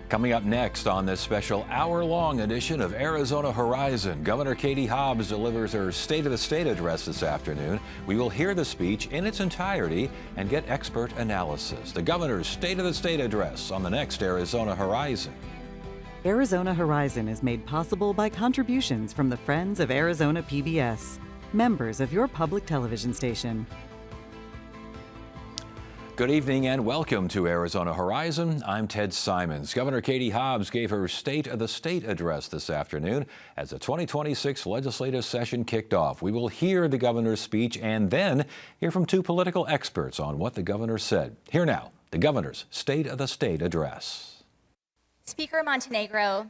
Coming up next on this special hour-long edition of Arizona Horizon, Governor Katie Hobbs delivers her State of the State address this afternoon. We will hear the speech in its entirety and get expert analysis. The governor's State of the State address on the next Arizona Horizon. Arizona Horizon is made possible by contributions from the Friends of Arizona PBS, members of your public television station. Good evening and welcome to Arizona Horizon. I'm Ted Simons. Governor Katie Hobbs gave her State of the State address this afternoon as the 2026 legislative session kicked off. We will hear the governor's speech and then hear from two political experts on what the governor said. Here now, the governor's State of the State address. Speaker Montenegro,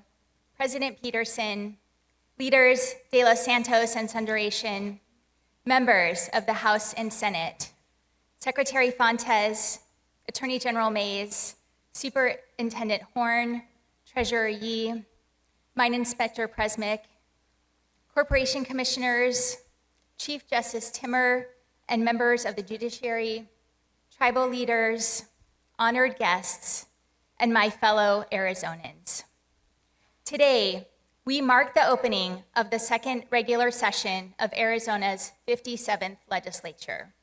President Peterson, leaders De Los Santos and Sundaration, members of the House and Senate, Secretary Fontes, Attorney General Mays, Superintendent Horn, Treasurer Yee, Mine Inspector Presmick, Corporation Commissioners, Chief Justice Timmer, and members of the judiciary, tribal leaders, honored guests, and my fellow Arizonans. Today, we mark the opening of the second regular session of Arizona's 57th legislature.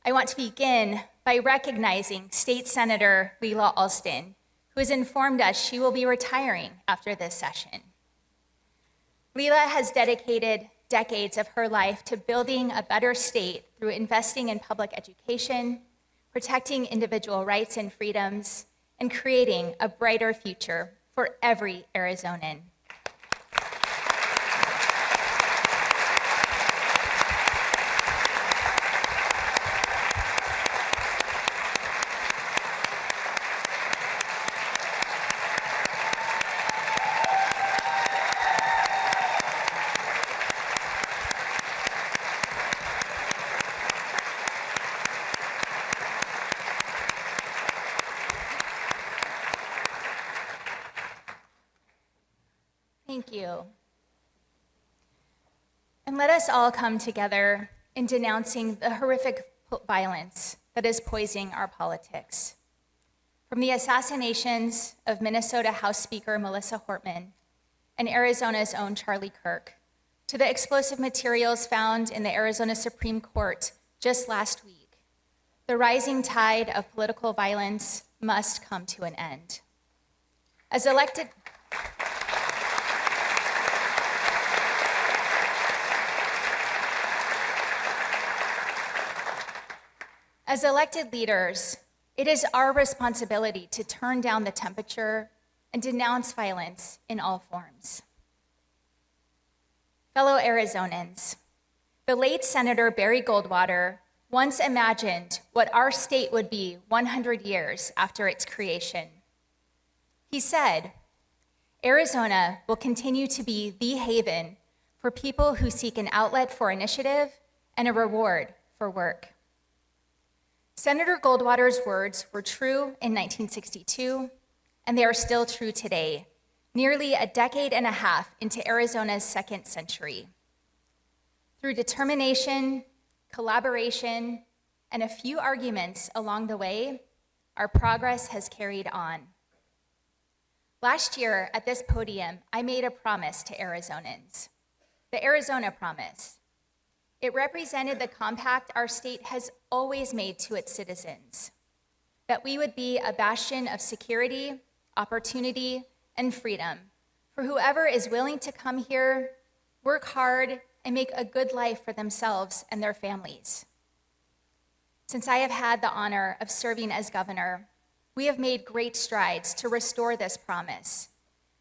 I want to begin by recognizing State Senator Leila Alston, who has informed us she will be retiring after this session. Leila has dedicated decades of her life to building a better state through investing in public education, protecting individual rights and freedoms, and creating a brighter future for every Arizonan. Thank you. And let us all come together in denouncing the horrific violence that is poisoning our politics. From the assassinations of Minnesota House Speaker Melissa Hortman and Arizona's own Charlie Kirk, to the explosive materials found in the Arizona Supreme Court just last week, the rising tide of political violence must come to an end. As elected leaders, it is our responsibility to turn down the temperature and denounce violence in all forms. Fellow Arizonans, the late Senator Barry Goldwater once imagined what our state would be 100 years after its creation. He said, "Arizona will continue to be the haven for people who seek an outlet for initiative and a reward for work." Senator Goldwater's words were true in 1962, and they are still true today, nearly a decade and a half into Arizona's second century. Through determination, collaboration, and a few arguments along the way, our progress has carried on. Last year at this podium, I made a promise to Arizonans, the Arizona Promise. It represented the compact our state has always made to its citizens, that we would be a bastion of security, opportunity, and freedom for whoever is willing to come here, work hard, and make a good life for themselves and their families. Since I have had the honor of serving as governor, we have made great strides to restore this promise,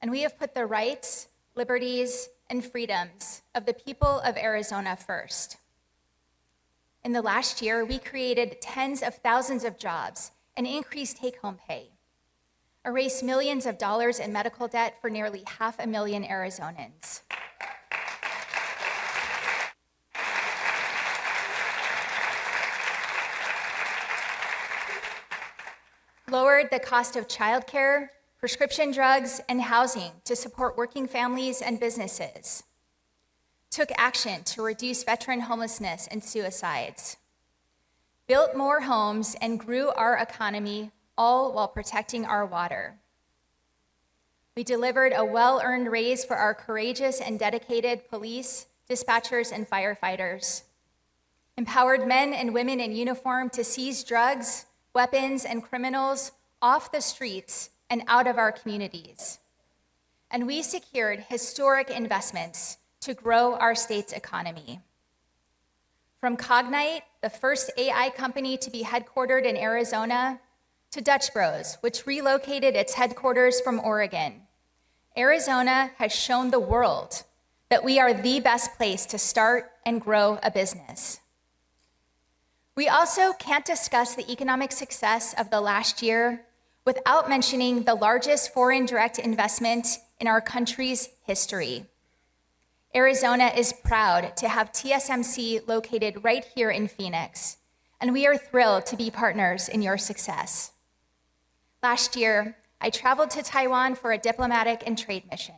and we have put the rights, liberties, and freedoms of the people of Arizona first. In the last year, we created tens of thousands of jobs and increased take-home pay, erased millions of dollars in medical debt for nearly 500,000 Arizonans. Lowered the cost of childcare, prescription drugs, and housing to support working families and businesses, took action to reduce veteran homelessness and suicides, built more homes, and grew our economy, all while protecting our water. We delivered a well-earned raise for our courageous and dedicated police, dispatchers, and firefighters. Empowered men and women in uniform to seize drugs, weapons, and criminals off the streets and out of our communities. And we secured historic investments to grow our state's economy. From Cognite, the first AI company to be headquartered in Arizona, to Dutch Bros, which relocated its headquarters from Oregon, Arizona has shown the world that we are the best place to start and grow a business. We also can't discuss the economic success of the last year without mentioning the largest foreign direct investment in our country's history. Arizona is proud to have TSMC located right here in Phoenix, and we are thrilled to be partners in your success. Last year, I traveled to Taiwan for a diplomatic and trade mission.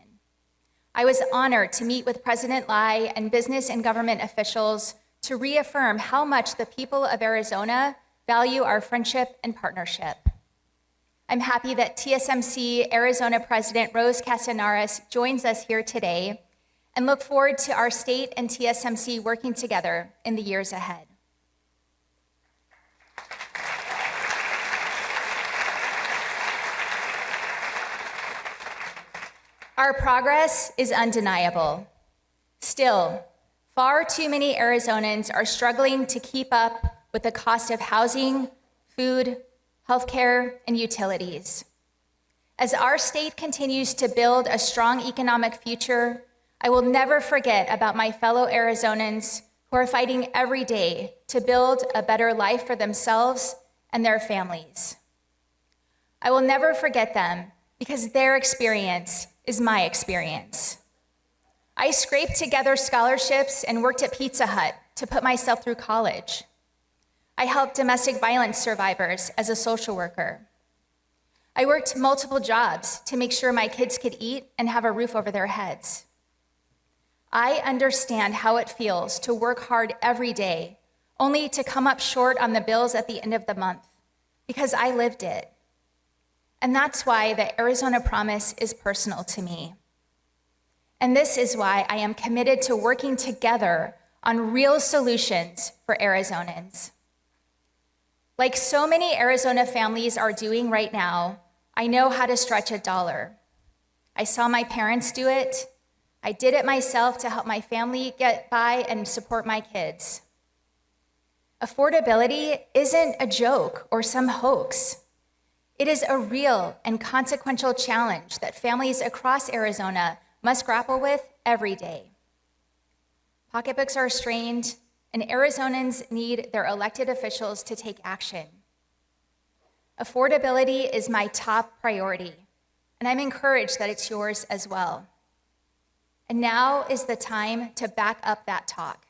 I was honored to meet with President Lai and business and government officials to reaffirm how much the people of Arizona value our friendship and partnership. I'm happy that TSMC Arizona President Rose Castellanos joins us here today and look forward to our state and TSMC working together in the years ahead. Our progress is undeniable. Still, far too many Arizonans are struggling to keep up with the cost of housing, food, healthcare, and utilities. As our state continues to build a strong economic future, I will never forget about my fellow Arizonans who are fighting every day to build a better life for themselves and their families. I will never forget them because their experience is my experience. I scraped together scholarships and worked at Pizza Hut to put myself through college. I helped domestic violence survivors as a social worker. I worked multiple jobs to make sure my kids could eat and have a roof over their heads. I understand how it feels to work hard every day, only to come up short on the bills at the end of the month, because I lived it. And that's why the Arizona Promise is personal to me. And this is why I am committed to working together on real solutions for Arizonans. Like so many Arizona families are doing right now, I know how to stretch a dollar. I saw my parents do it. I did it myself to help my family get by and support my kids. Affordability isn't a joke or some hoax. It is a real and consequential challenge that families across Arizona must grapple with every day. Pocketbooks are strained, and Arizonans need their elected officials to take action. Affordability is my top priority, and I'm encouraged that it's yours as well. And now is the time to back up that talk.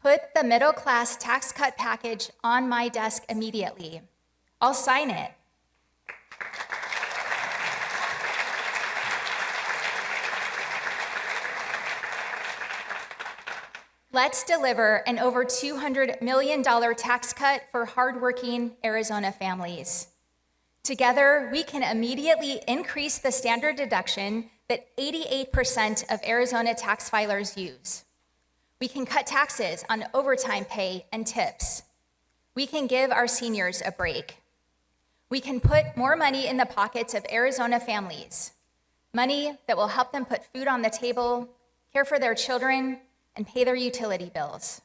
Put the middle class tax cut package on my desk immediately. I'll sign it. Let's deliver an over $200 million tax cut for hardworking Arizona families. Together, we can immediately increase the standard deduction that 88% of Arizona tax filers use. We can cut taxes on overtime pay and tips. We can give our seniors a break. We can put more money in the pockets of Arizona families, money that will help them put food on the table, care for their children, and pay their utility bills.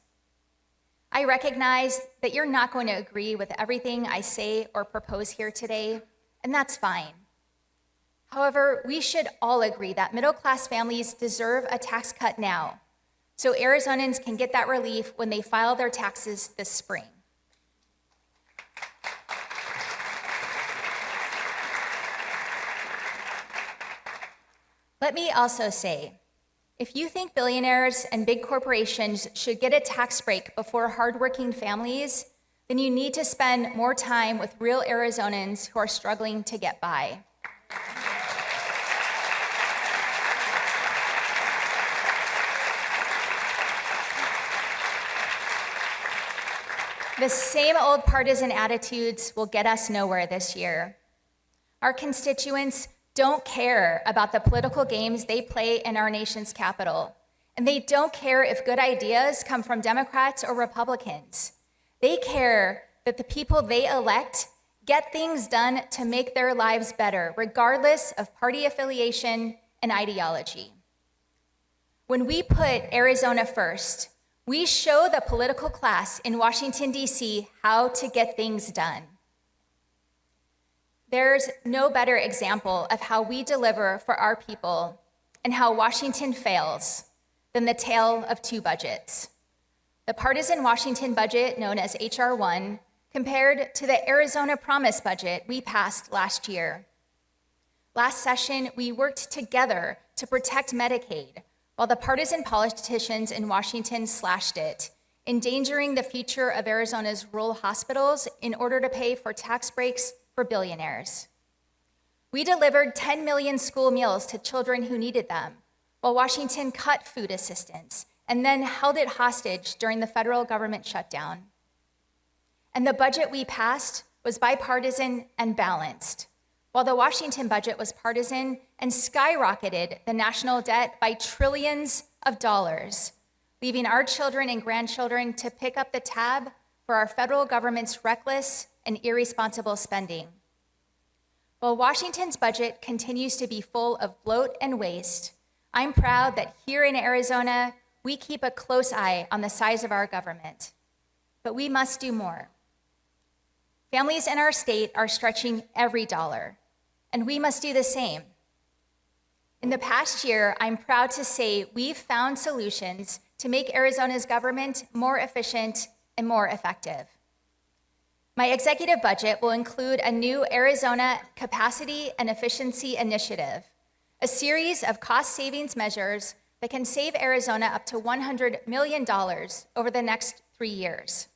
I recognize that you're not going to agree with everything I say or propose here today, and that's fine. However, we should all agree that middle-class families deserve a tax cut now, so Arizonans can get that relief when they file their taxes this spring. Let me also say, if you think billionaires and big corporations should get a tax break before hardworking families, then you need to spend more time with real Arizonans who are struggling to get by. The same old partisan attitudes will get us nowhere this year. Our constituents don't care about the political games they play in our nation's capital. And they don't care if good ideas come from Democrats or Republicans. They care that the people they elect get things done to make their lives better, regardless of party affiliation and ideology. When we put Arizona first, we show the political class in Washington, D.C. how to get things done. There's no better example of how we deliver for our people and how Washington fails than the tale of two budgets. The partisan Washington budget, known as H.R. 1, compared to the Arizona Promise budget we passed last year. Last session, we worked together to protect Medicaid, while the partisan politicians in Washington slashed it, endangering the future of Arizona's rural hospitals in order to pay for tax breaks for billionaires. We delivered 10 million school meals to children who needed them, while Washington cut food assistance and then held it hostage during the federal government shutdown. And the budget we passed was bipartisan and balanced, while the Washington budget was partisan and skyrocketed the national debt by trillions of dollars, leaving our children and grandchildren to pick up the tab for our federal government's reckless and irresponsible spending. While Washington's budget continues to be full of bloat and waste, I'm proud that here in Arizona, we keep a close eye on the size of our government. But we must do more. Families in our state are stretching every dollar, and we must do the same. In the past year, I'm proud to say we've found solutions to make Arizona's government more efficient and more effective. My executive budget will include a new Arizona Capacity and Efficiency Initiative, a series of cost savings measures that can save Arizona up to $100 million over the next 3 years.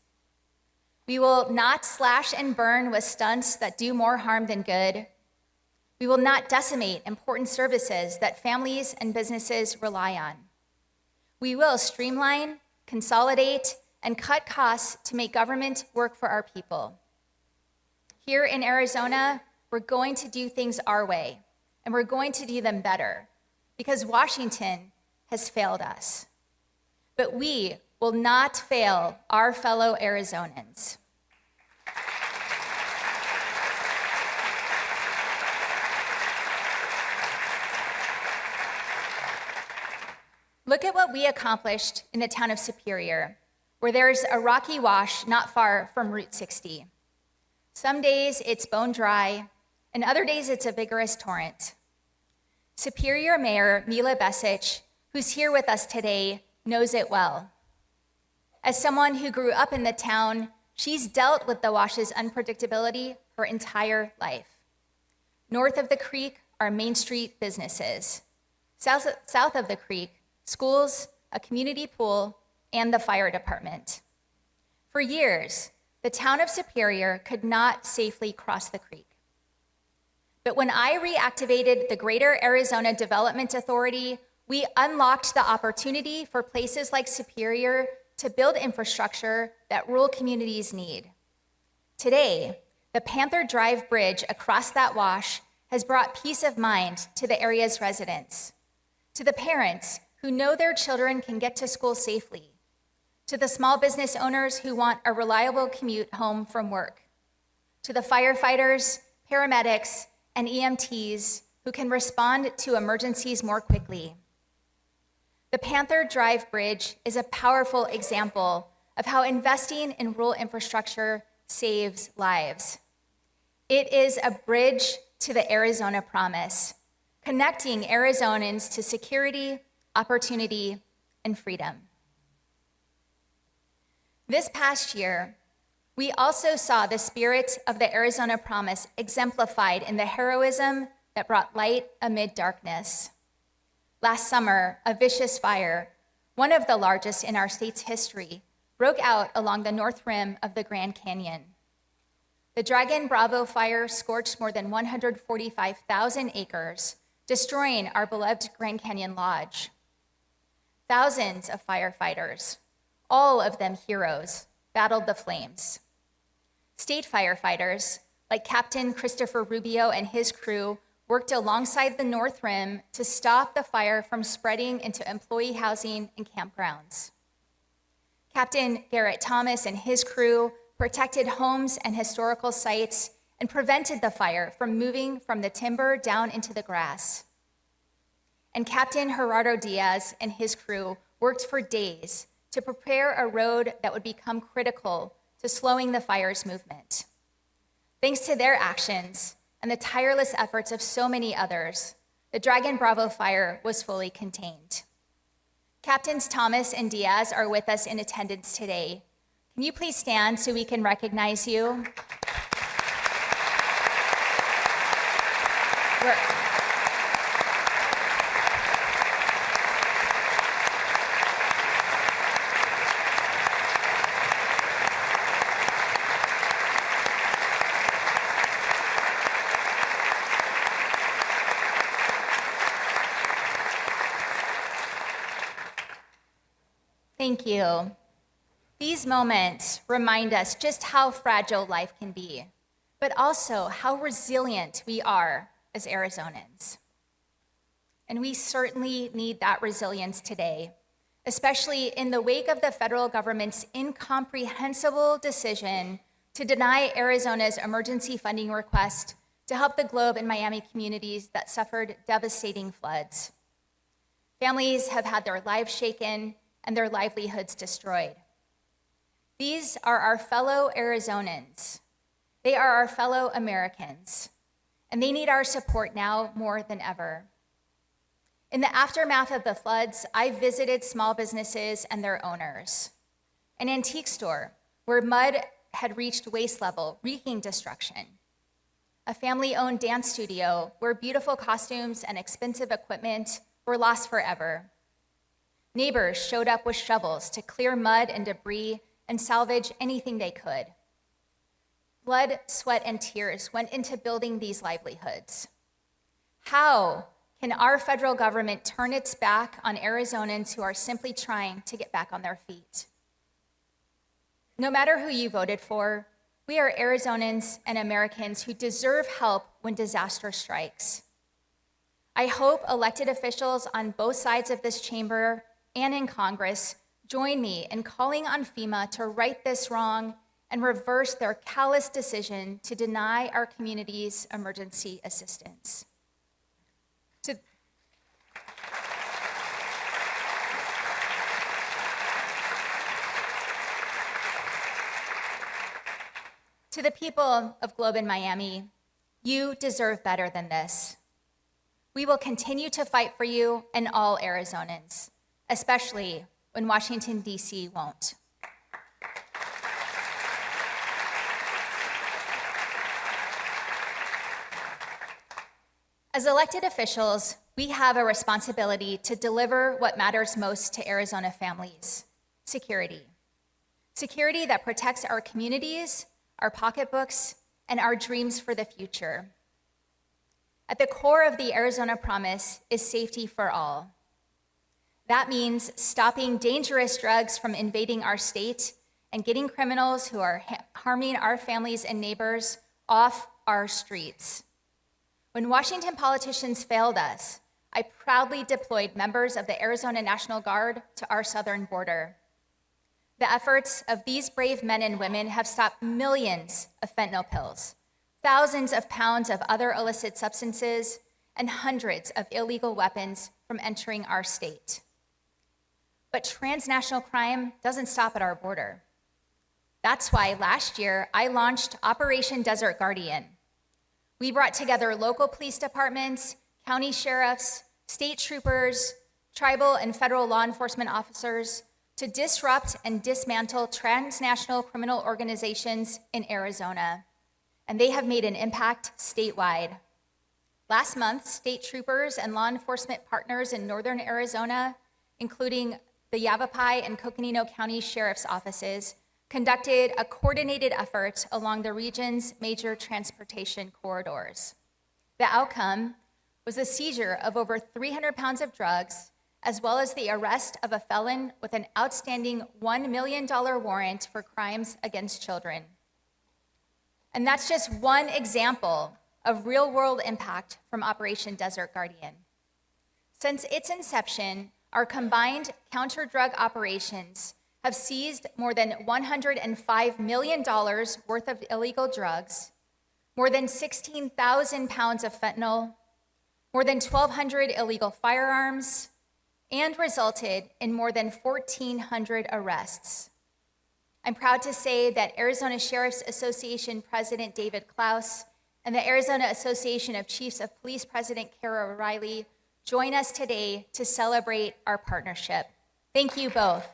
We will not slash and burn with stunts that do more harm than good. We will not decimate important services that families and businesses rely on. We will streamline, consolidate, and cut costs to make government work for our people. Here in Arizona, we're going to do things our way, and we're going to do them better, because Washington has failed us. But we will not fail our fellow Arizonans. Look at what we accomplished in the town of Superior, where there's a rocky wash not far from Route 60. Some days it's bone dry, and other days it's a vigorous torrent. Superior Mayor Mila Besic, who's here with us today, knows it well. As someone who grew up in the town, she's dealt with the wash's unpredictability her entire life. North of the creek are Main Street businesses. South of the creek, schools, a community pool, and the fire department. For years, the town of Superior could not safely cross the creek. But when I reactivated the Greater Arizona Development Authority, we unlocked the opportunity for places like Superior to build infrastructure that rural communities need. Today, the Panther Drive Bridge across that wash has brought peace of mind to the area's residents, to the parents who know their children can get to school safely, to the small business owners who want a reliable commute home from work, to the firefighters, paramedics, and EMTs who can respond to emergencies more quickly. The Panther Drive Bridge is a powerful example of how investing in rural infrastructure saves lives. It is a bridge to the Arizona Promise, connecting Arizonans to security, opportunity, and freedom. This past year, we also saw the spirit of the Arizona Promise exemplified in the heroism that brought light amid darkness. Last summer, a vicious fire, one of the largest in our state's history, broke out along the north rim of the Grand Canyon. The Dragon Bravo fire scorched more than 145,000 acres, destroying our beloved Grand Canyon Lodge. Thousands of firefighters, all of them heroes, battled the flames. State firefighters, like Captain Christopher Rubio and his crew, worked alongside the North Rim to stop the fire from spreading into employee housing and campgrounds. Captain Garrett Thomas and his crew protected homes and historical sites and prevented the fire from moving from the timber down into the grass. And Captain Gerardo Diaz and his crew worked for days to prepare a road that would become critical to slowing the fire's movement. Thanks to their actions and the tireless efforts of so many others, the Dragon Bravo fire was fully contained. Captains Thomas and Diaz are with us in attendance today. Can you please stand so we can recognize you? Thank you. These moments remind us just how fragile life can be, but also how resilient we are as Arizonans. And we certainly need that resilience today, especially in the wake of the federal government's incomprehensible decision to deny Arizona's emergency funding request to help the Globe and Miami communities that suffered devastating floods. Families have had their lives shaken and their livelihoods destroyed. These are our fellow Arizonans. They are our fellow Americans, and they need our support now more than ever. In the aftermath of the floods, I visited small businesses and their owners. An antique store where mud had reached waist level, wreaking destruction. A family-owned dance studio where beautiful costumes and expensive equipment were lost forever. Neighbors showed up with shovels to clear mud and debris and salvage anything they could. Blood, sweat, and tears went into building these livelihoods. How can our federal government turn its back on Arizonans who are simply trying to get back on their feet? No matter who you voted for, we are Arizonans and Americans who deserve help when disaster strikes. I hope elected officials on both sides of this chamber and in Congress join me in calling on FEMA to right this wrong and reverse their callous decision to deny our communities emergency assistance. To the people of Globe and Miami, you deserve better than this. We will continue to fight for you and all Arizonans, especially when Washington, D.C. won't. As elected officials, we have a responsibility to deliver what matters most to Arizona families: security. Security that protects our communities, our pocketbooks, and our dreams for the future. At the core of the Arizona Promise is safety for all. That means stopping dangerous drugs from invading our state and getting criminals who are harming our families and neighbors off our streets. When Washington politicians failed us, I proudly deployed members of the Arizona National Guard to our southern border. The efforts of these brave men and women have stopped millions of fentanyl pills, thousands of pounds of other illicit substances, and hundreds of illegal weapons from entering our state. But transnational crime doesn't stop at our border. That's why last year I launched Operation Desert Guardian. We brought together local police departments, county sheriffs, state troopers, tribal and federal law enforcement officers to disrupt and dismantle transnational criminal organizations in Arizona. And they have made an impact statewide. Last month, state troopers and law enforcement partners in northern Arizona, including the Yavapai and Coconino County Sheriff's offices, conducted a coordinated effort along the region's major transportation corridors. The outcome was the seizure of over 300 pounds of drugs, as well as the arrest of a felon with an outstanding $1 million warrant for crimes against children. And that's just one example of real-world impact from Operation Desert Guardian. Since its inception, our combined counter-drug operations have seized more than $105 million worth of illegal drugs, more than 16,000 pounds of fentanyl, more than 1,200 illegal firearms, and resulted in more than 1,400 arrests. I'm proud to say that Arizona Sheriff's Association President David Klaus and the Arizona Association of Chiefs of Police President Kara O'Reilly join us today to celebrate our partnership. Thank you both.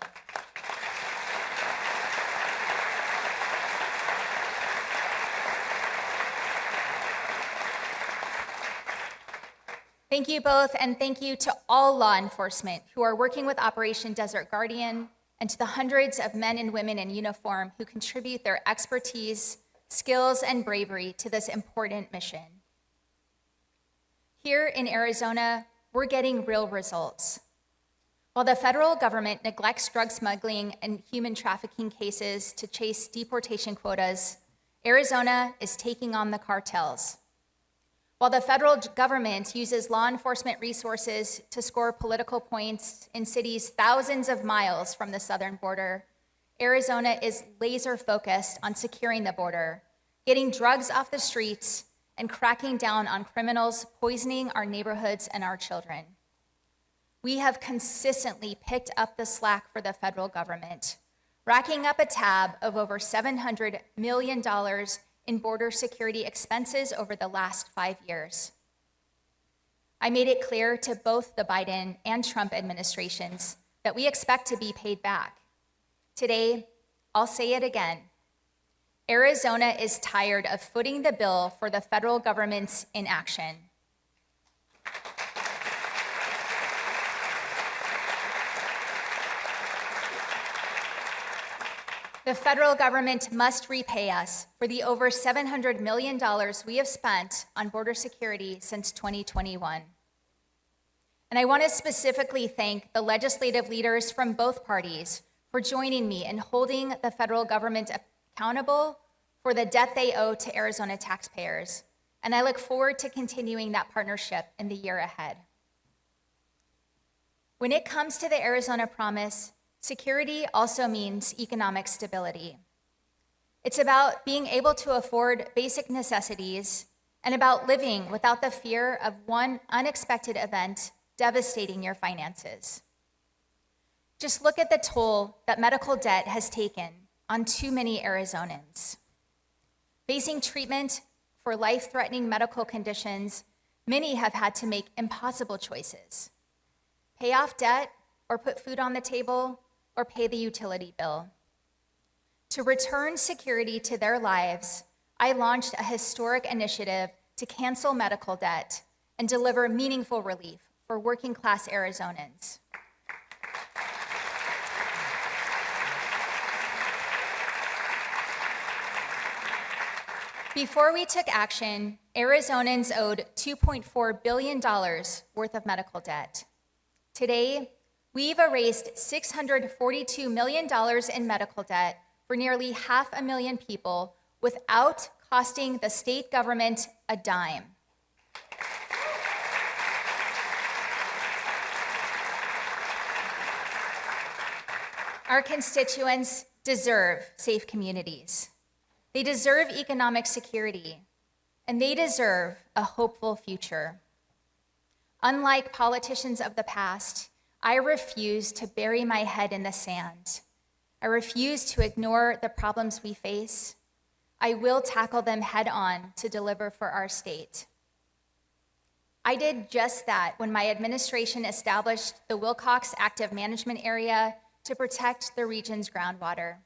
Thank you both, and thank you to all law enforcement who are working with Operation Desert Guardian, and to the hundreds of men and women in uniform who contribute their expertise, skills, and bravery to this important mission. Here in Arizona, we're getting real results. While the federal government neglects drug smuggling and human trafficking cases to chase deportation quotas, Arizona is taking on the cartels. While the federal government uses law enforcement resources to score political points in cities thousands of miles from the southern border, Arizona is laser focused on securing the border, getting drugs off the streets, and cracking down on criminals poisoning our neighborhoods and our children. We have consistently picked up the slack for the federal government, racking up a tab of over $700 million in border security expenses over the last 5 years. I made it clear to both the Biden and Trump administrations that we expect to be paid back. Today, I'll say it again. Arizona is tired of footing the bill for the federal government's inaction. The federal government must repay us for the over $700 million we have spent on border security since 2021. And I want to specifically thank the legislative leaders from both parties for joining me in holding the federal government accountable for the debt they owe to Arizona taxpayers. And I look forward to continuing that partnership in the year ahead. When it comes to the Arizona Promise, security also means economic stability. It's about being able to afford basic necessities and about living without the fear of one unexpected event devastating your finances. Just look at the toll that medical debt has taken on too many Arizonans. Facing treatment for life-threatening medical conditions, many have had to make impossible choices. Pay off debt or put food on the table, or pay the utility bill. To return security to their lives, I launched a historic initiative to cancel medical debt and deliver meaningful relief for working-class Arizonans. Before we took action, Arizonans owed $2.4 billion worth of medical debt. Today, we've erased $642 million in medical debt for nearly 500,000 people without costing the state government a dime. Our constituents deserve safe communities. They deserve economic security, and they deserve a hopeful future. Unlike politicians of the past, I refuse to bury my head in the sand. I refuse to ignore the problems we face. I will tackle them head on to deliver for our state. I did just that when my administration established the Wilcox Active Management Area to protect the region's groundwater.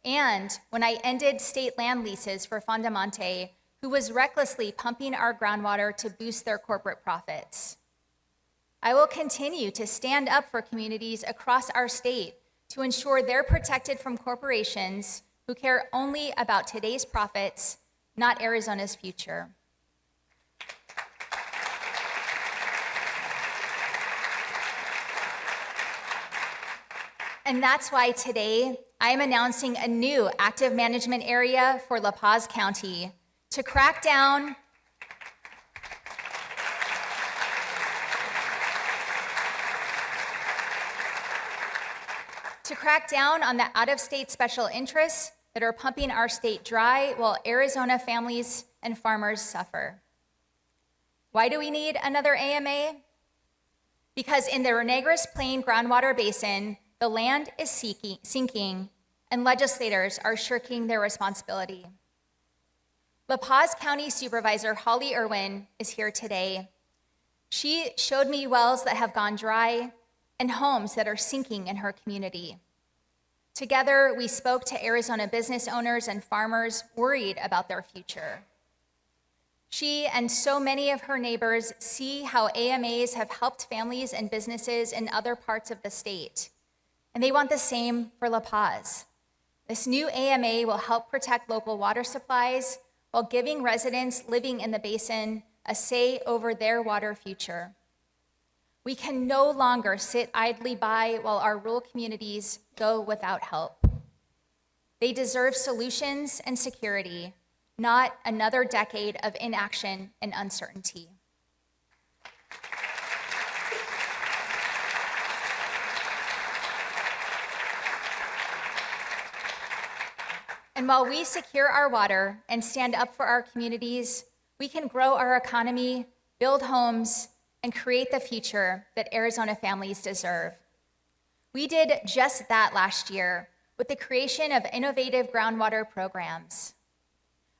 And when I ended state land leases for Fondamonte, who was recklessly pumping our groundwater to boost their corporate profits. I will continue to stand up for communities across our state to ensure they're protected from corporations who care only about today's profits, not Arizona's future. And that's why today I am announcing a new active management area for La Paz County to crack down crack down on the out-of-state special interests that are pumping our state dry while Arizona families and farmers suffer. Why do we need another AMA? Because in the Renegris Plain groundwater basin, the land is sinking and legislators are shirking their responsibility. La Paz County Supervisor Holly Irwin is here today. She showed me wells that have gone dry and homes that are sinking in her community. Together, we spoke to Arizona business owners and farmers worried about their future. She and so many of her neighbors see how AMAs have helped families and businesses in other parts of the state, and they want the same for La Paz. This new AMA will help protect local water supplies while giving residents living in the basin a say over their water future. We can no longer sit idly by while our rural communities go without help. They deserve solutions and security, not another decade of inaction and uncertainty. And while we secure our water and stand up for our communities, we can grow our economy, build homes, and create the future that Arizona families deserve. We did just that last year with the creation of innovative groundwater programs.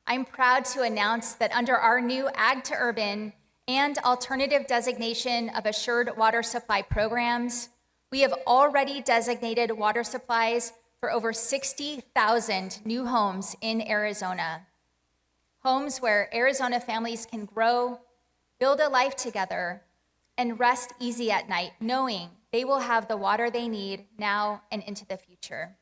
I'm proud to announce that under our new Ag to Urban and alternative designation of assured water supply programs, we have already designated water supplies for over 60,000 new homes in Arizona. Homes where Arizona families can grow, build a life together, and rest easy at night, knowing they will have the water they need now and into the future.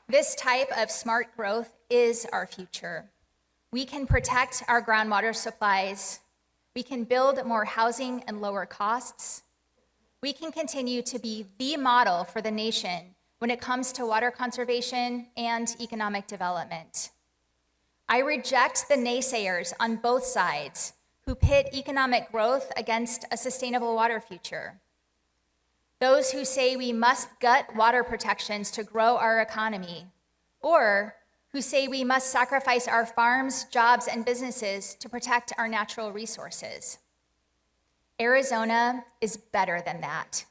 This type of smart growth is our future. We can protect our groundwater supplies. We can build more housing and lower costs. We can continue to be the model for the nation when it comes to water conservation and economic development. I reject the naysayers on both sides who pit economic growth against a sustainable water future. Those who say we must gut water protections to grow our economy, or who say we must sacrifice our farms, jobs, and businesses to protect our natural resources. Arizona is better than that.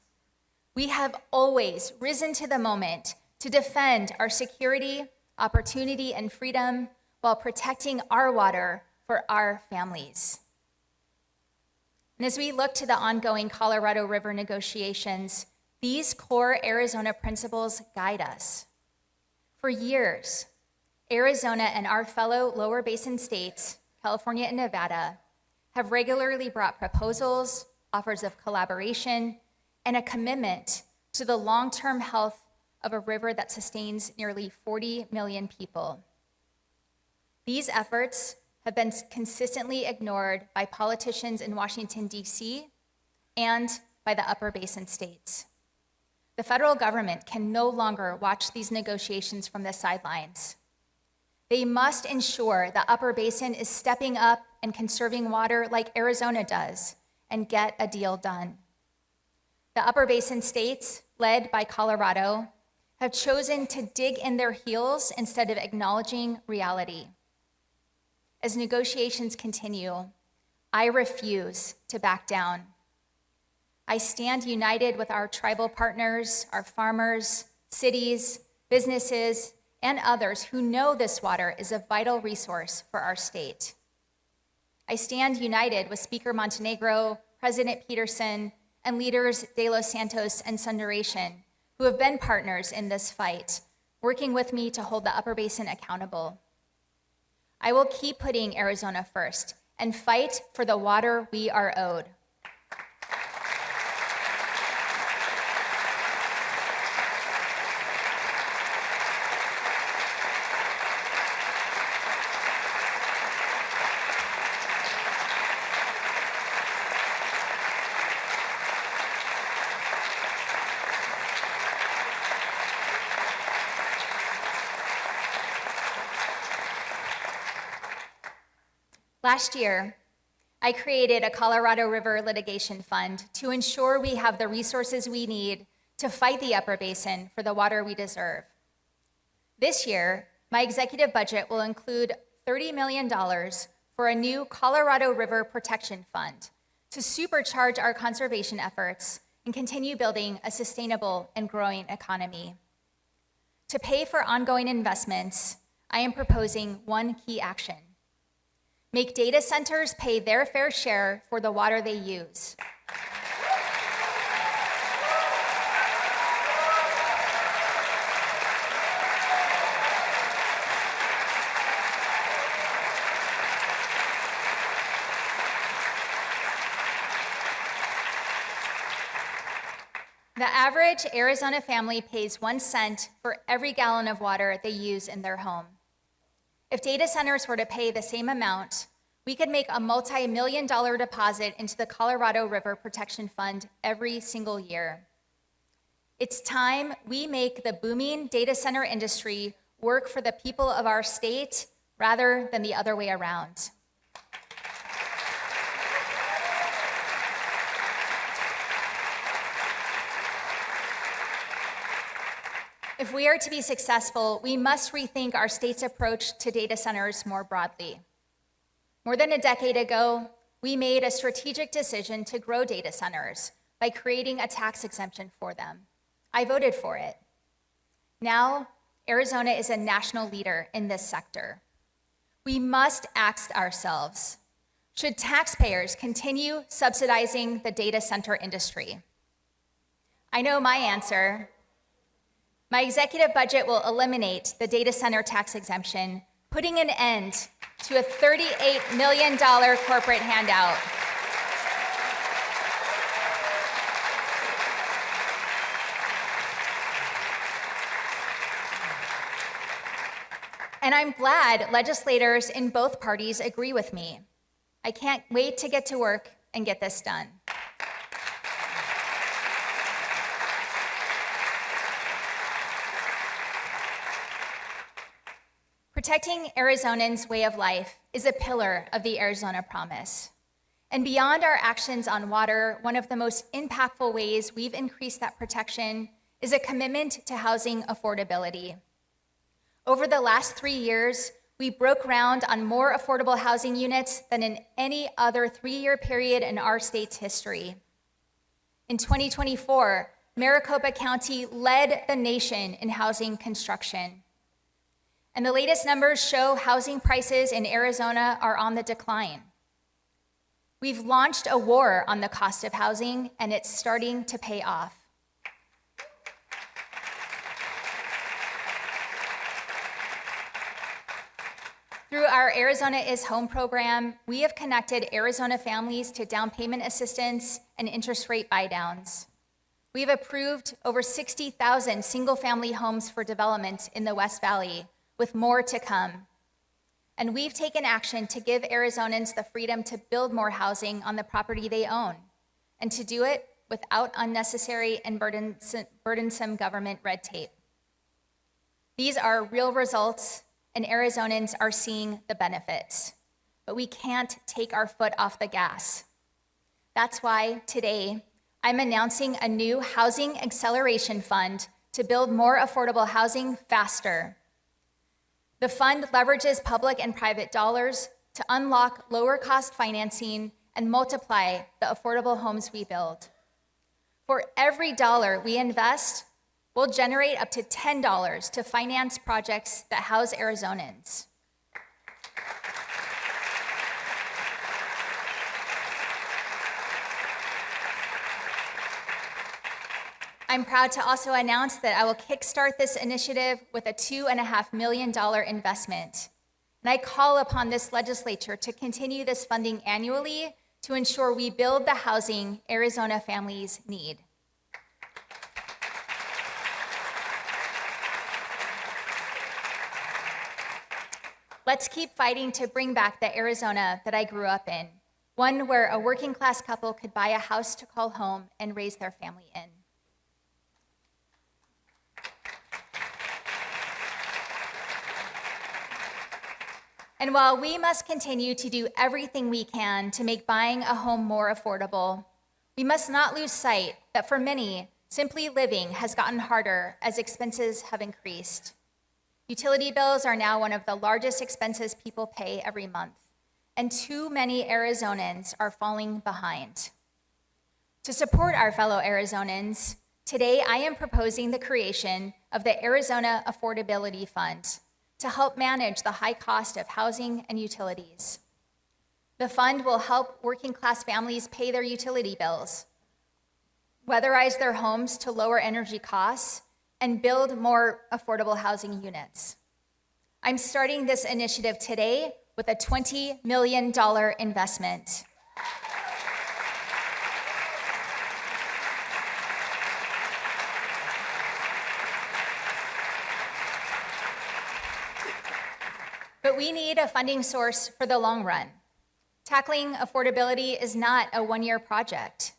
We have always risen to the moment to defend our security, opportunity, and freedom while protecting our water for our families. And as we look to the ongoing Colorado River negotiations, these core Arizona principles guide us. For years, Arizona and our fellow lower basin states, California and Nevada, have regularly brought proposals, offers of collaboration, and a commitment to the long-term health of a river that sustains nearly 40 million people. These efforts have been consistently ignored by politicians in Washington, D.C., and by the upper basin states. The federal government can no longer watch these negotiations from the sidelines. They must ensure the upper basin is stepping up and conserving water like Arizona does and get a deal done. The upper basin states, led by Colorado, have chosen to dig in their heels instead of acknowledging reality. As negotiations continue, I refuse to back down. I stand united with our tribal partners, our farmers, cities, businesses, and others who know this water is a vital resource for our state. I stand united with Speaker Montenegro, President Peterson, and leaders De Los Santos and Sundaration, who have been partners in this fight, working with me to hold the Upper Basin accountable. I will keep putting Arizona first and fight for the water we are owed. Last year, I created a Colorado River litigation fund to ensure we have the resources we need to fight the Upper Basin for the water we deserve. This year, my executive budget will include $30 million for a new Colorado River Protection Fund to supercharge our conservation efforts and continue building a sustainable and growing economy. To pay for ongoing investments, I am proposing one key action: make data centers pay their fair share for the water they use. The average Arizona family pays 1 cent for every gallon of water they use in their home. If data centers were to pay the same amount, we could make a multi-million-dollar deposit into the Colorado River Protection Fund every single year. It's time we make the booming data center industry work for the people of our state rather than the other way around. If we are to be successful, we must rethink our state's approach to data centers more broadly. More than a decade ago, we made a strategic decision to grow data centers by creating a tax exemption for them. I voted for it. Now, Arizona is a national leader in this sector. We must ask ourselves, should taxpayers continue subsidizing the data center industry? I know my answer. My executive budget will eliminate the data center tax exemption, putting an end to a $38 million corporate handout. And I'm glad legislators in both parties agree with me. I can't wait to get to work and get this done. Protecting Arizonans' way of life is a pillar of the Arizona Promise. And beyond our actions on water, one of the most impactful ways we've increased that protection is a commitment to housing affordability. Over the last 3 years, we broke ground on more affordable housing units than in any other 3-year period in our state's history. In 2024, Maricopa County led the nation in housing construction. And the latest numbers show housing prices in Arizona are on the decline. We've launched a war on the cost of housing, and it's starting to pay off. Through our Arizona is Home program, we have connected Arizona families to down payment assistance and interest rate buydowns. We've approved over 60,000 single-family homes for development in the West Valley, with more to come. And we've taken action to give Arizonans the freedom to build more housing on the property they own, and to do it without unnecessary and burdensome government red tape. These are real results, and Arizonans are seeing the benefits. But we can't take our foot off the gas. That's why today, I'm announcing a new Housing Acceleration Fund to build more affordable housing faster. The fund leverages public and private dollars to unlock lower-cost financing and multiply the affordable homes we build. For every dollar we invest, we'll generate up to $10 to finance projects that house Arizonans. I'm proud to also announce that I will kickstart this initiative with a $2.5 million investment. And I call upon this legislature to continue this funding annually to ensure we build the housing Arizona families need. Let's keep fighting to bring back the Arizona that I grew up in, one where a working class couple could buy a house to call home and raise their family in. And while we must continue to do everything we can to make buying a home more affordable, we must not lose sight that for many, simply living has gotten harder as expenses have increased. Utility bills are now one of the largest expenses people pay every month, and too many Arizonans are falling behind. To support our fellow Arizonans, today I am proposing the creation of the Arizona Affordability Fund to help manage the high cost of housing and utilities. The fund will help working-class families pay their utility bills, weatherize their homes to lower energy costs, and build more affordable housing units. I'm starting this initiative today with a $20 million investment. But we need a funding source for the long run. Tackling affordability is not a one-year project.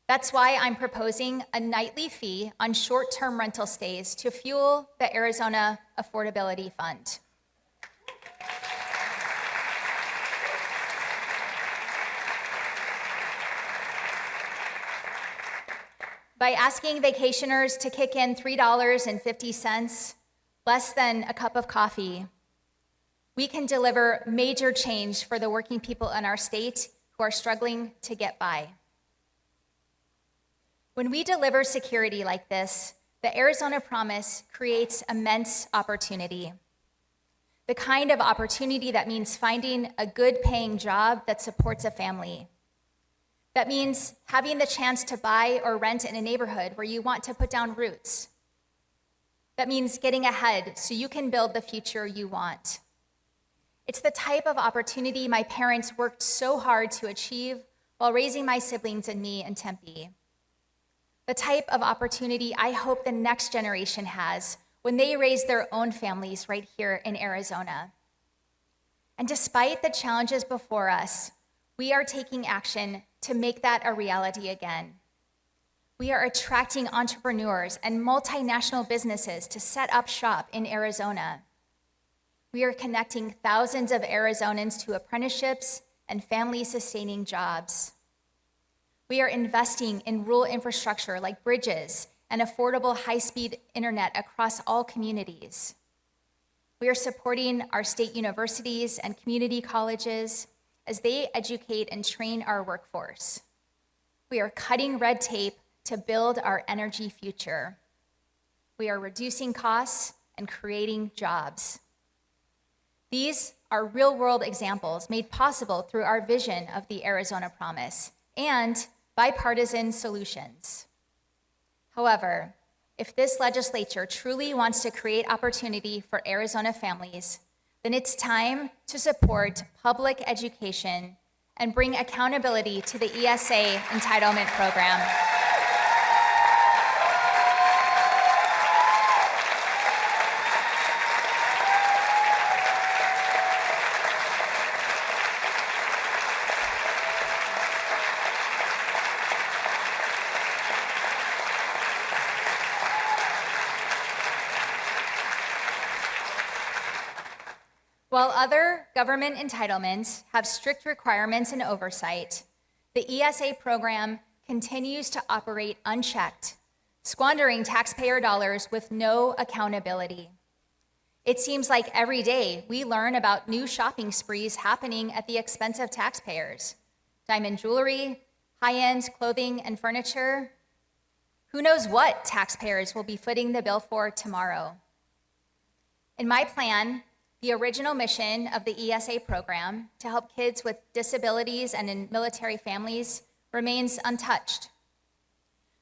That's why I'm proposing a nightly fee on short-term rental stays to fuel the Arizona Affordability Fund. By asking vacationers to kick in $3.50, less than a cup of coffee, we can deliver major change for the working people in our state who are struggling to get by. When we deliver security like this, the Arizona Promise creates immense opportunity. The kind of opportunity that means finding a good paying job that supports a family. That means having the chance to buy or rent in a neighborhood where you want to put down roots. That means getting ahead so you can build the future you want. It's the type of opportunity my parents worked so hard to achieve while raising my siblings and me in Tempe. The type of opportunity I hope the next generation has when they raise their own families right here in Arizona. And despite the challenges before us, we are taking action to make that a reality again. We are attracting entrepreneurs and multinational businesses to set up shop in Arizona. We are connecting thousands of Arizonans to apprenticeships and family-sustaining jobs. We are investing in rural infrastructure like bridges and affordable high-speed internet across all communities. We are supporting our state universities and community colleges as they educate and train our workforce. We are cutting red tape to build our energy future. We are reducing costs and creating jobs. These are real-world examples made possible through our vision of the Arizona Promise and bipartisan solutions. However, if this legislature truly wants to create opportunity for Arizona families, then it's time to support public education and bring accountability to the ESA entitlement program. While other government entitlements have strict requirements and oversight, the ESA program continues to operate unchecked, squandering taxpayer dollars with no accountability. It seems like every day we learn about new shopping sprees happening at the expense of taxpayers. Diamond jewelry, high-end clothing and furniture. Who knows what taxpayers will be footing the bill for tomorrow? In my plan, the original mission of the ESA program to help kids with disabilities and in military families remains untouched.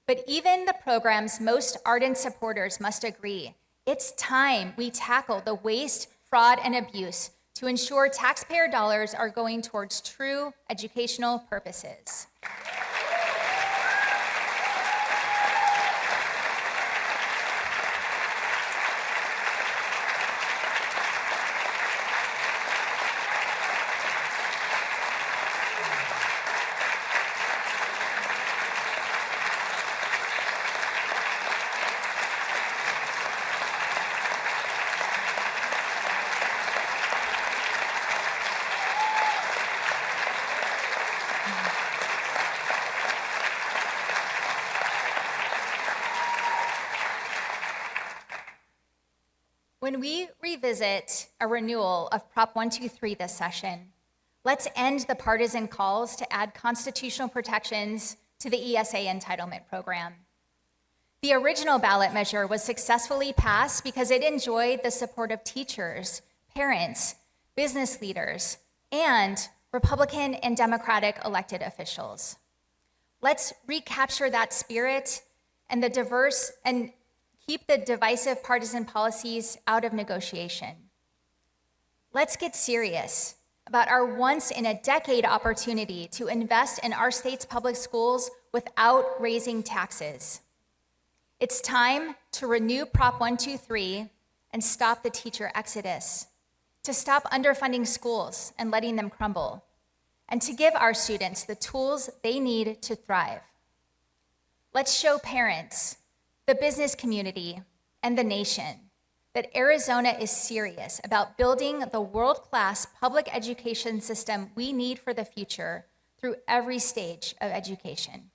But even the program's most ardent supporters must agree, it's time we tackle the waste, fraud, and abuse to ensure taxpayer dollars are going towards true educational purposes. When we revisit a renewal of Prop 123 this session, let's end the partisan calls to add constitutional protections to the ESA entitlement program. The original ballot measure was successfully passed because it enjoyed the support of teachers, parents, business leaders, and Republican and Democratic elected officials. Let's recapture that spirit and keep the divisive partisan policies out of negotiation. Let's get serious about our once-in-a-decade opportunity to invest in our state's public schools without raising taxes. It's time to renew Prop 123 and stop the teacher exodus, to stop underfunding schools and letting them crumble, and to give our students the tools they need to thrive. Let's show parents, the business community, and the nation that Arizona is serious about building the world-class public education system we need for the future through every stage of education.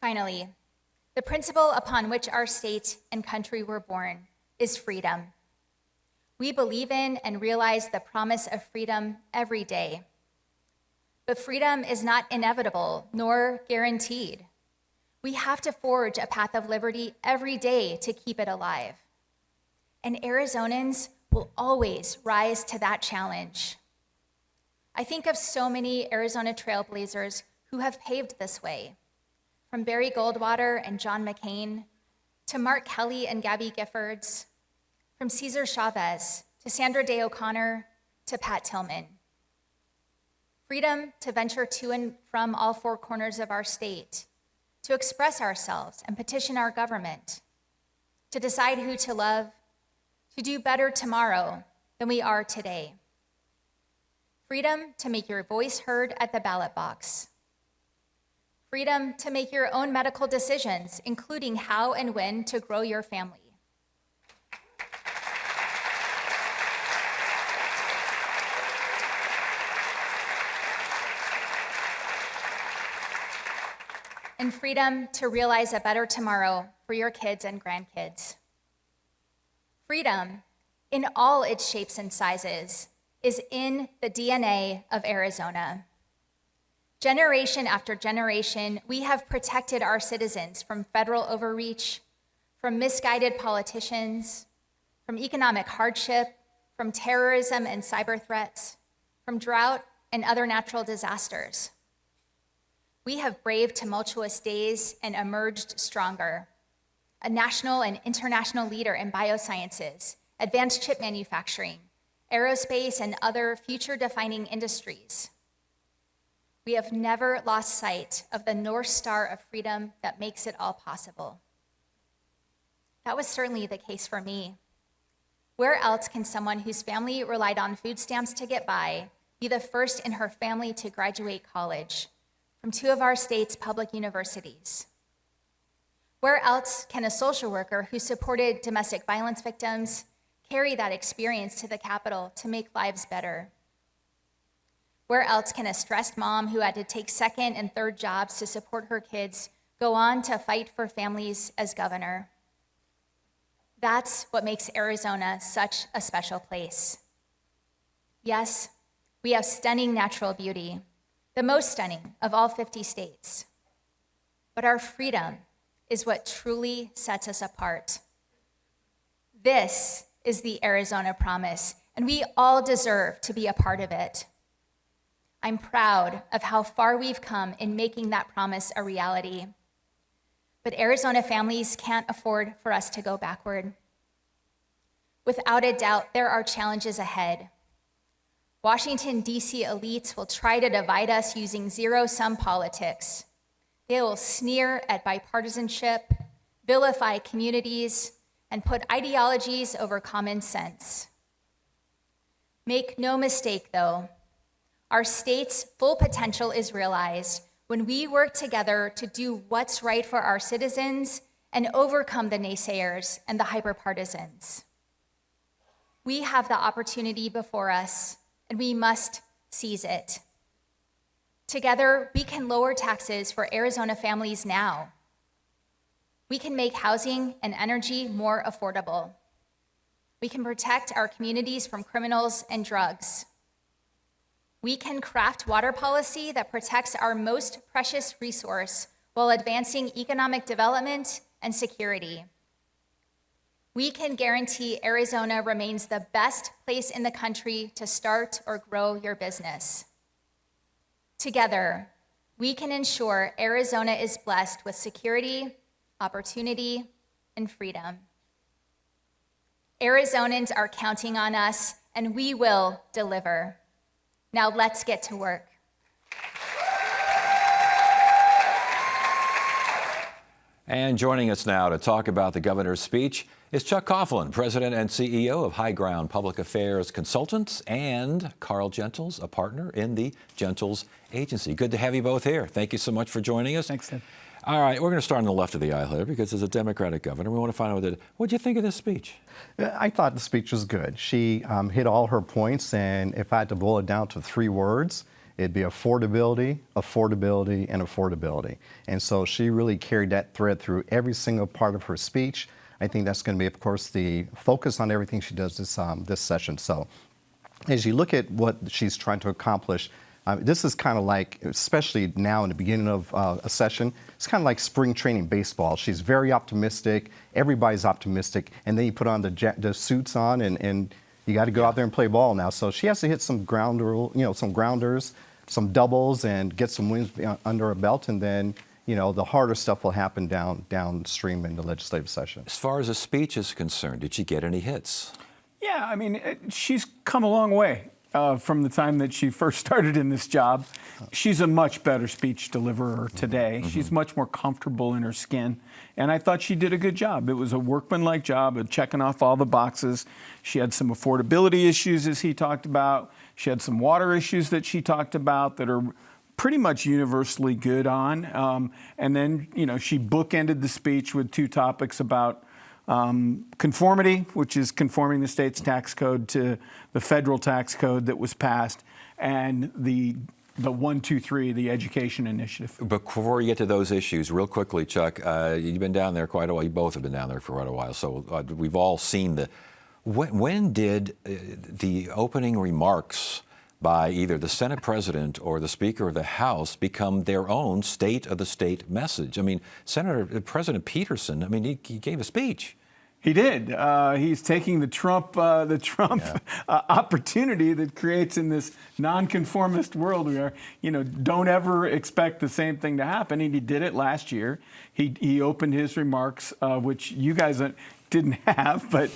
Finally, the principle upon which our state and country were born is freedom. We believe in and realize the promise of freedom every day. But freedom is not inevitable nor guaranteed. We have to forge a path of liberty every day to keep it alive. And Arizonans will always rise to that challenge. I think of so many Arizona trailblazers who have paved this way, from Barry Goldwater and John McCain, to Mark Kelly and Gabby Giffords, from Cesar Chavez to Sandra Day O'Connor to Pat Tillman. Freedom to venture to and from all four corners of our state, to express ourselves and petition our government, to decide who to love, to do better tomorrow than we are today. Freedom to make your voice heard at the ballot box. Freedom to make your own medical decisions, including how and when to grow your family. And freedom to realize a better tomorrow for your kids and grandkids. Freedom, in all its shapes and sizes, is in the DNA of Arizona. Generation after generation, we have protected our citizens from federal overreach, from misguided politicians, from economic hardship, from terrorism and cyber threats, from drought and other natural disasters. We have braved tumultuous days and emerged stronger, a national and international leader in biosciences, advanced chip manufacturing, aerospace, and other future-defining industries. We have never lost sight of the North Star of freedom that makes it all possible. That was certainly the case for me. Where else can someone whose family relied on food stamps to get by be the first in her family to graduate college from two of our state's public universities? Where else can a social worker who supported domestic violence victims carry that experience to the Capitol to make lives better? Where else can a stressed mom who had to take second and third jobs to support her kids go on to fight for families as governor? That's what makes Arizona such a special place. Yes, we have stunning natural beauty, the most stunning of all 50 states. But our freedom is what truly sets us apart. This is the Arizona promise, and we all deserve to be a part of it. I'm proud of how far we've come in making that promise a reality. But Arizona families can't afford for us to go backward. Without a doubt, there are challenges ahead. Washington, D.C. elites will try to divide us using zero-sum politics. They will sneer at bipartisanship, vilify communities, and put ideologies over common sense. Make no mistake, though, our state's full potential is realized when we work together to do what's right for our citizens and overcome the naysayers and the hyperpartisans. we have the opportunity before us, and we must seize it. Together, we can lower taxes for Arizona families now. We can make housing and energy more affordable. We can protect our communities from criminals and drugs. We can craft water policy that protects our most precious resource while advancing economic development and security. We can guarantee Arizona remains the best place in the country to start or grow your business. Together, we can ensure Arizona is blessed with security, opportunity, and freedom. Arizonans are counting on us, and we will deliver. Now let's get to work. And joining us now to talk about the governor's speech is Chuck Coughlin, President and CEO of High Ground Public Affairs Consultants, and Carl Gentles, a partner in the Gentles Agency. Good to have you both here. Thank you so much for joining us. Thanks, Ted. All right, we're going to start on the left of the aisle here because as a Democratic governor, we want to find out what did you think of this speech? I thought the speech was good. She hit all her points, and if I had to boil it down to 3 words, it'd be affordability, affordability, and affordability. And so she really carried that thread through every single part of her speech. I think that's going to be, of course, the focus on everything she does this session. So as you look at what she's trying to accomplish, this is kind of like, especially now in the beginning of a session, it's kind of like spring training baseball. She's very optimistic. Everybody's optimistic. And then you put on the suits on, and you got to go out there and play ball now. So she has to hit some some grounders, some doubles, and get some wins under her belt. And then, the harder stuff will happen downstream in the legislative session. As far as the speech is concerned, did she get any hits? Yeah, I mean, she's come a long way from the time that she first started in this job. She's a much better speech deliverer today. She's much more comfortable in her skin. And I thought she did a good job. It was a workmanlike job of checking off all the boxes. She had some affordability issues, as he talked about. She had some water issues that she talked about that are pretty much universally good on. And then, she bookended the speech with 2 topics about conformity, which is conforming the state's tax code to the federal tax code that was passed, and the 1, 2, 3, the education initiative. But before you get to those issues, real quickly, Chuck, you've been down there quite a while. You both have been down there for quite a while, so we've all seen when did the opening remarks by either the Senate President or the Speaker of the House become their own State of the State message? I mean, President Peterson, he gave a speech. He did. He's taking the Trump opportunity that creates in this nonconformist world we are. Don't ever expect the same thing to happen. And he did it last year. He opened his remarks, which you guys didn't have, but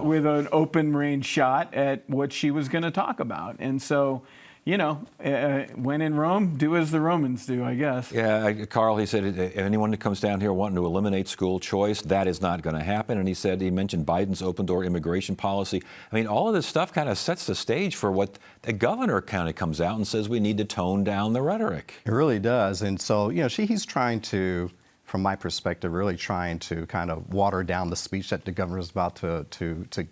with an open range shot at what she was going to talk about. And so, when in Rome, do as the Romans do, I guess. Yeah, Carl, he said, if anyone that comes down here wanting to eliminate school choice, that is not going to happen. And he mentioned Biden's open door immigration policy. All of this stuff kind of sets the stage for what the governor kind of comes out and says we need to tone down the rhetoric. It really does. And so, he's trying to, from my perspective, really trying to kind of water down the speech that the governor is about to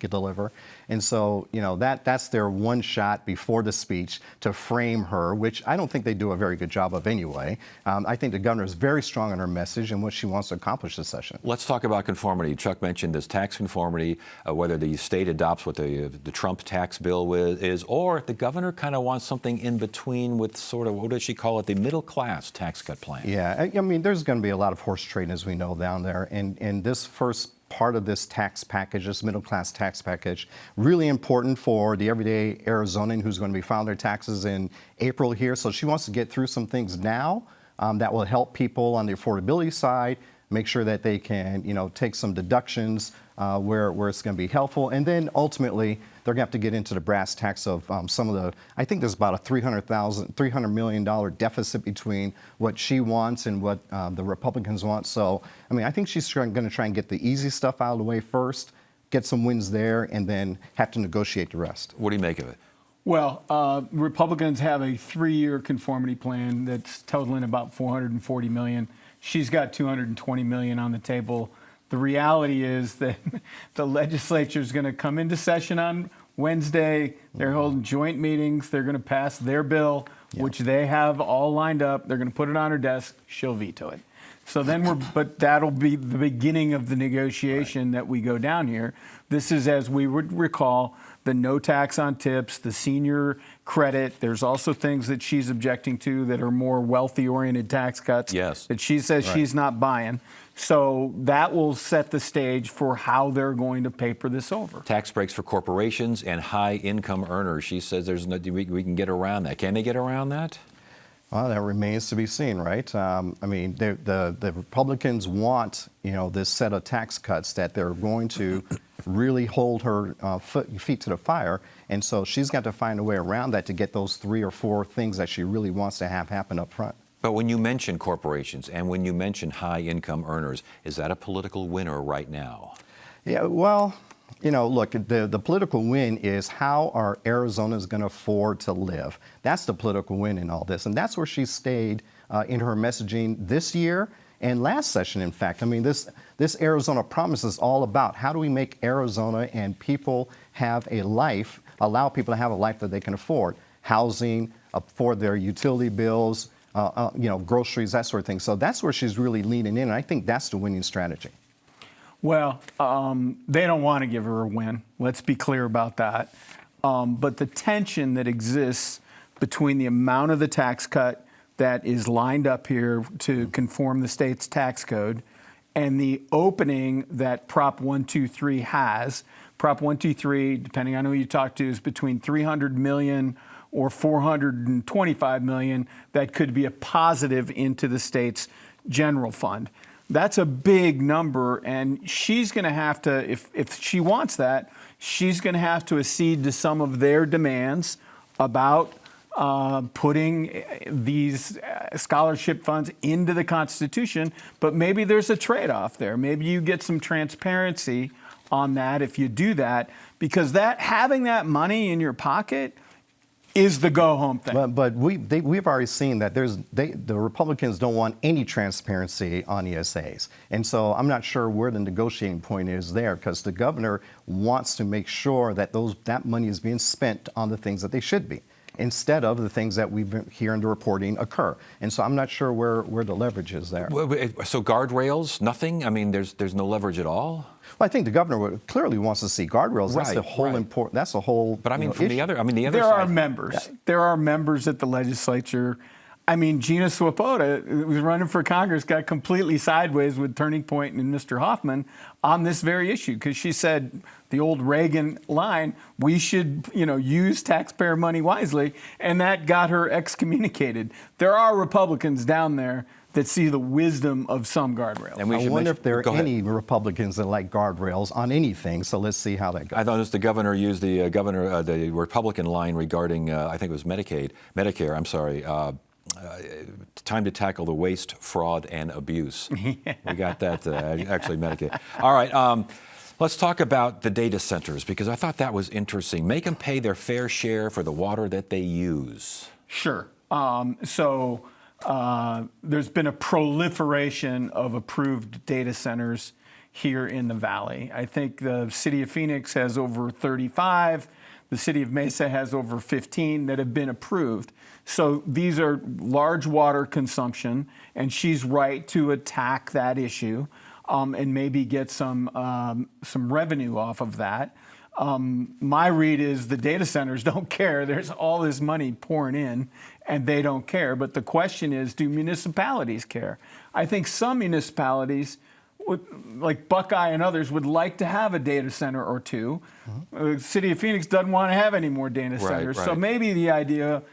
deliver. And so, that's their one shot before the speech to frame her, which I don't think they do a very good job of anyway. I think the governor is very strong on her message and what she wants to accomplish this session. Let's talk about conformity. Chuck mentioned this tax conformity, whether the state adopts what the Trump tax bill is, or if the governor kind of wants something in between with sort of, what does she call it, the middle class tax cut plan. Yeah, there's going to be a lot of horse trading, as we know, down there. And this first part of this tax package, this middle-class tax package, really important for the everyday Arizonan who's going to be filing their taxes in April here. So she wants to get through some things now that will help people on the affordability side, make sure that they can, take some deductions where it's going to be helpful. And then ultimately, they're going to have to get into the brass tacks of some of the, I think there's about a $300 million deficit between what she wants and what the Republicans want. So, I think she's going to try and get the easy stuff out of the way first, get some wins there, and then have to negotiate the rest. What do you make of it? Well, Republicans have a 3-year conformity plan that's totaling about $440 million. She's got $220 million on the table The reality is that the legislature is going to come into session on Wednesday. They're holding joint meetings. They're going to pass their bill, which they have all lined up. They're going to put it on her desk. She'll veto it. So then but that'll be the beginning of the negotiation that we go down here. This is, as we would recall, the no tax on tips, the senior credit. There's also things that she's objecting to that are more wealthy-oriented tax cuts that she says she's not buying. So that will set the stage for how they're going to paper this over. Tax breaks for corporations and high-income earners. She says there's no, we can get around that. Can they get around that? Well, that remains to be seen, right? I mean, the Republicans want, this set of tax cuts that they're going to really hold her feet to the fire. And so she's got to find a way around that to get those 3 or 4 things that she really wants to have happen up front. But when you mention corporations and when you mention high-income earners, is that a political winner right now? Yeah, well, look, the political win is how are Arizonans going to afford to live? That's the political win in all this. And that's where she stayed in her messaging this year and last session, in fact. I mean, this Arizona Promise is all about how do we make Arizona and people have a life, allow people to have a life that they can afford, housing, afford their utility bills, groceries, that sort of thing. So that's where she's really leaning in, and I think that's the winning strategy. Well, they don't want to give her a win. Let's be clear about that. But the tension that exists between the amount of the tax cut that is lined up here to conform the state's tax code and the opening that Prop 123 has. Prop 123, depending on who you talk to, is between $300 million or $425 million that could be a positive into the state's general fund. That's a big number, and she's going to have to, if she wants that, she's going to have to accede to some of their demands about putting these scholarship funds into the Constitution. But maybe there's a trade-off there. Maybe you get some transparency on that if you do that, because having that money in your pocket is the go-home thing. But we've already seen that the Republicans don't want any transparency on ESAs. And so I'm not sure where the negotiating point is there, because the governor wants to make sure that that money is being spent on the things that they should be, instead of the things that we've been hearing the reporting occur. And so I'm not sure where the leverage is there. So guardrails, nothing? I mean, there's no leverage at all? Well, I think the governor clearly wants to see guardrails. That's the whole important. That's the whole. But I mean, from the other side, there are members. Yeah. There are members at the legislature. I mean, Gina Swoboda, who was running for Congress, got completely sideways with Turning Point and Mr. Hoffman on this very issue, because she said the old Reagan line, we should, use taxpayer money wisely, and that got her excommunicated. There are Republicans down there that see the wisdom of some guardrails. And I wonder if there are any Republicans that like guardrails on anything. So let's see how that goes. I noticed the governor used the Republican line regarding, I think it was Medicare. I'm sorry. Time to tackle the waste, fraud, and abuse. Yeah. We got that, actually, Medicaid. All right, let's talk about the data centers, because I thought that was interesting. Make them pay their fair share for the water that they use. Sure. There's been a proliferation of approved data centers here in the Valley. I think the city of Phoenix has over 35. The city of Mesa has over 15 that have been approved. So these are large water consumption, and she's right to attack that issue and maybe get some revenue off of that. My read is the data centers don't care. There's all this money pouring in, and they don't care. But the question is, do municipalities care? I think some municipalities, like Buckeye and others, would like to have a data center or two. The city of Phoenix doesn't want to have any more data centers. Right. So maybe the idea,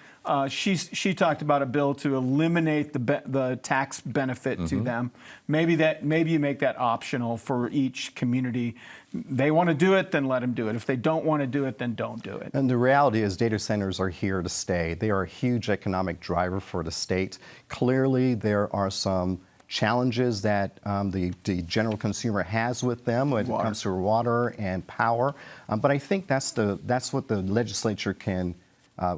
she talked about a bill to eliminate the tax benefit to them. Maybe you make that optional for each community. They want to do it, then let them do it. If they don't want to do it, then don't do it. And the reality is data centers are here to stay. They are a huge economic driver for the state. Clearly, there are some challenges that the general consumer has with them when it comes to water and power. But I think that's what the legislature can,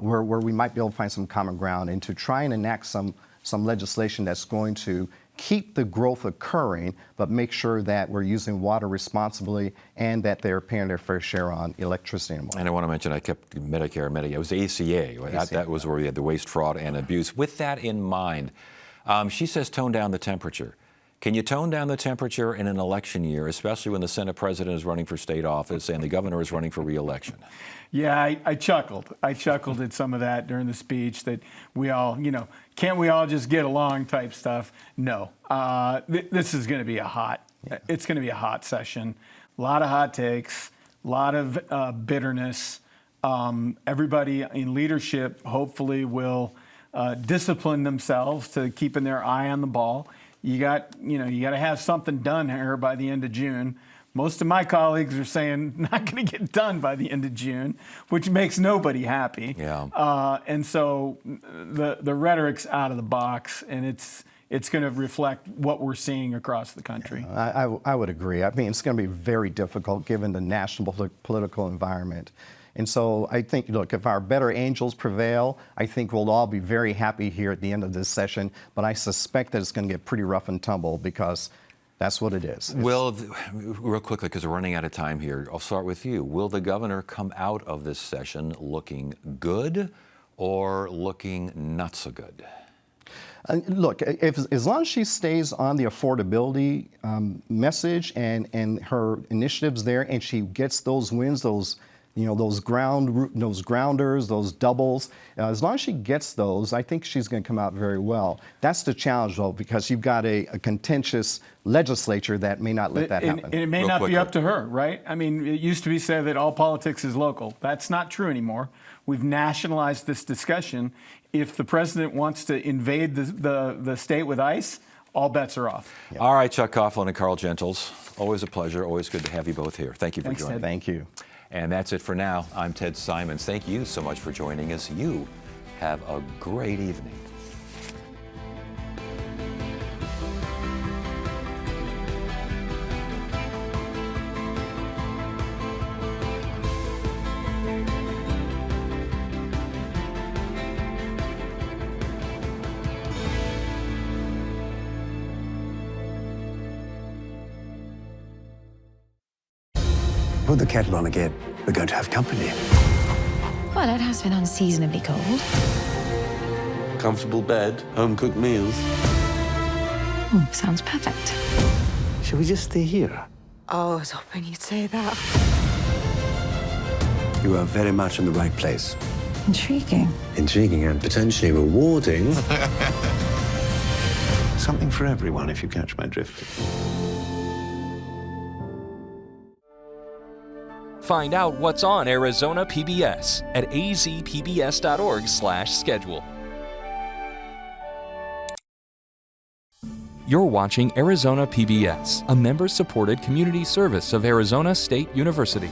where we might be able to find some common ground and to try and enact some legislation that's going to keep the growth occurring, but make sure that we're using water responsibly and that they're paying their fair share on electricity and water. And I want to mention, I kept Medicare, it was ACA. That was where we had the waste, fraud, and abuse. With that in mind, she says tone down the temperature. Can you tone down the temperature in an election year, especially when the Senate president is running for state office and the governor is running for re-election? Yeah, I chuckled. I chuckled at some of that during the speech, that we all, can't we all just get along type stuff? No. This is going to be it's going to be a hot session. A lot of hot takes, a lot of bitterness. Everybody in leadership hopefully will discipline themselves to keeping their eye on the ball. You got to have something done here by the end of June. Most of my colleagues are saying not going to get done by the end of June, which makes nobody happy. Yeah. And so the rhetoric's out of the box, and it's going to reflect what we're seeing across the country. I would agree. I mean, it's going to be very difficult given the national political environment. And so I think, look, if our better angels prevail, I think we'll all be very happy here at the end of this session. But I suspect that it's going to get pretty rough and tumble because that's what it is. Well, real quickly, because we're running out of time here, I'll start with you. Will the governor come out of this session looking good or looking not so good? Look, as long as she stays on the affordability message and her initiatives there, and she gets those wins, those grounders, those doubles. As long as she gets those, I think she's going to come out very well. That's the challenge, though, because you've got a contentious legislature that may not let that happen. And it may not be up to her, right? I mean, it used to be said that all politics is local. That's not true anymore. We've nationalized this discussion. If the president wants to invade the state with ICE, all bets are off. Yeah. All right, Chuck Coughlin and Carl Gentles, always a pleasure. Always good to have you both here. Thank you for joining. Thank you. And that's it for now. I'm Ted Simons. Thank you so much for joining us. You have a great evening. Put the kettle on again. We're going to have company. Well, it has been unseasonably cold. Comfortable bed, home-cooked meals. Oh, sounds perfect. Shall we just stay here? Oh, I was hoping you'd say that. You are very much in the right place. Intriguing. Intriguing and potentially rewarding. Something for everyone, if you catch my drift. Find out what's on Arizona PBS at azpbs.org/schedule. You're watching Arizona PBS, a member-supported community service of Arizona State University.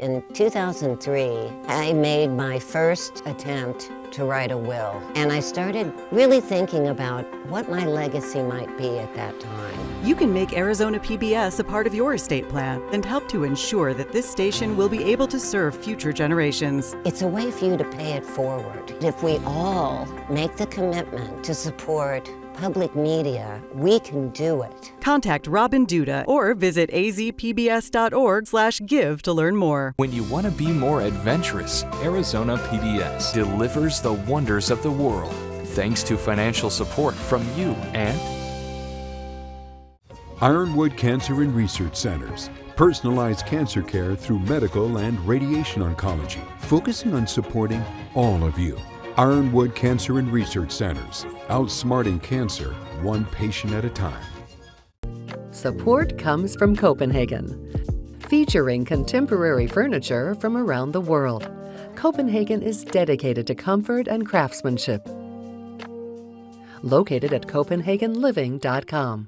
In 2003, I made my first attempt to write a will, and I started really thinking about what my legacy might be at that time. You can make Arizona PBS a part of your estate plan and help to ensure that this station will be able to serve future generations. It's a way for you to pay it forward. If we all make the commitment to support public media, we can do it. Contact Robin Duda or visit azpbs.org/give to learn more. When you want to be more adventurous, Arizona PBS delivers the wonders of the world, thanks to financial support from you and Ironwood Cancer and Research Centers. Personalized cancer care through medical and radiation oncology, focusing on supporting all of you. Ironwood Cancer and Research Centers, outsmarting cancer one patient at a time. Support comes from Copenhagen, featuring contemporary furniture from around the world. Copenhagen is dedicated to comfort and craftsmanship. Located at CopenhagenLiving.com.